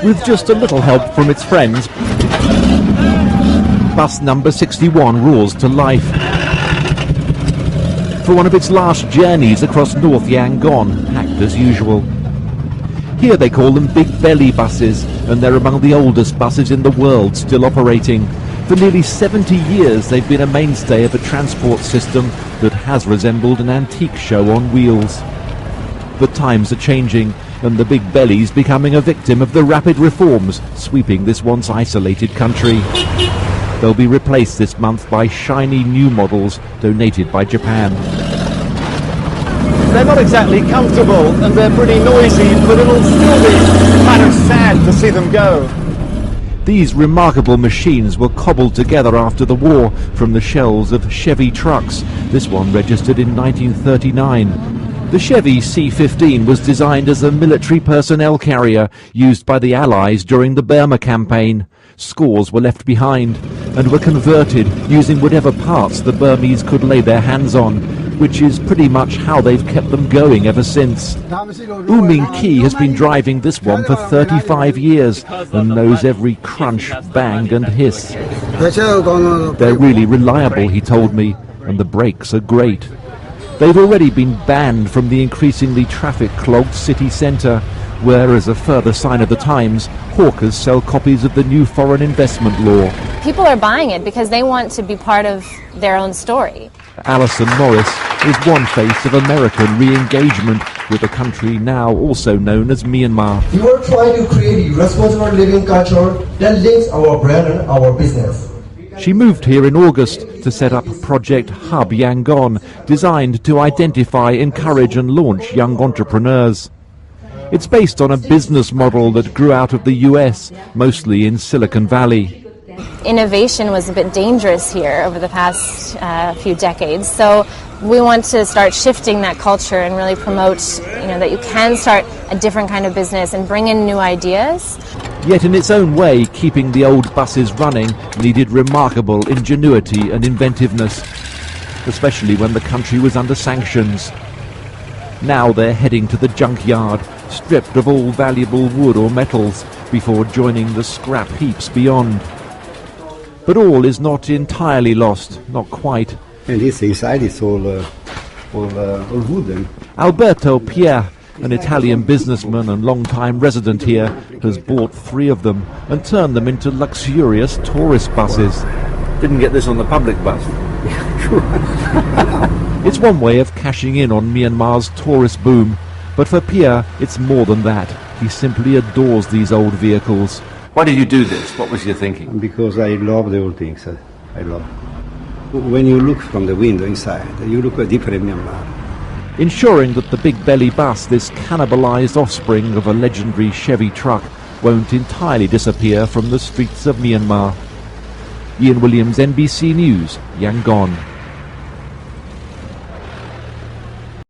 With just a little help from its friends, bus number 61 roars to life. For one of its last journeys across North Yangon, packed as usual. Here they call them big belly buses, and they're among the oldest buses in the world still operating. For nearly 70 years they've been a mainstay of a transport system that has resembled an antique show on wheels. But times are changing, and the big belly's becoming a victim of the rapid reforms sweeping this once isolated country. They'll be replaced this month by shiny new models donated by Japan. They're not exactly comfortable and they're pretty noisy, but it'll still be kind of sad to see them go. These remarkable machines were cobbled together after the war from the shells of Chevy trucks, this one registered in 1939. The Chevy C-15 was designed as a military personnel carrier used by the Allies during the Burma campaign. Scores were left behind and were converted using whatever parts the Burmese could lay their hands on, which is pretty much how they've kept them going ever since. U Min Ki has been driving this one for 35 years and knows every crunch, bang and hiss. They're really reliable, he told me, and the brakes are great. They've already been banned from the increasingly traffic-clogged city centre, where, as a further sign of the times, hawkers sell copies of the new foreign investment law. People are buying it because they want to be part of their own story. Alison Morris is one face of American re-engagement with a country now also known as Myanmar. We are trying to create a responsible living culture that links our brand and our business. She moved here in August to set up Project Hub Yangon, designed to identify, encourage and launch young entrepreneurs. It's based on a business model that grew out of the US, mostly in Silicon Valley. Innovation was a bit dangerous here over the past few decades, so we want to start shifting that culture and really promote, that you can start a different kind of business and bring in new ideas. Yet in its own way, keeping the old buses running needed remarkable ingenuity and inventiveness, especially when the country was under sanctions. Now they're heading to the junkyard, stripped of all valuable wood or metals, before joining the scrap heaps beyond. But all is not entirely lost, not quite. And this inside is all wooden. Alberto Pierre, an Italian businessman and long-time resident here, has bought 3 of them and turned them into luxurious tourist buses. Didn't get this on the public bus. It's one way of cashing in on Myanmar's tourist boom, but for Pierre it's more than that. He simply adores these old vehicles. Why did you do this? What was your thinking? Because I love the old things. I love. When you look from the window inside, you look at different Myanmar. Ensuring that the big belly bus, this cannibalized offspring of a legendary Chevy truck, won't entirely disappear from the streets of Myanmar. Ian Williams, NBC News, Yangon.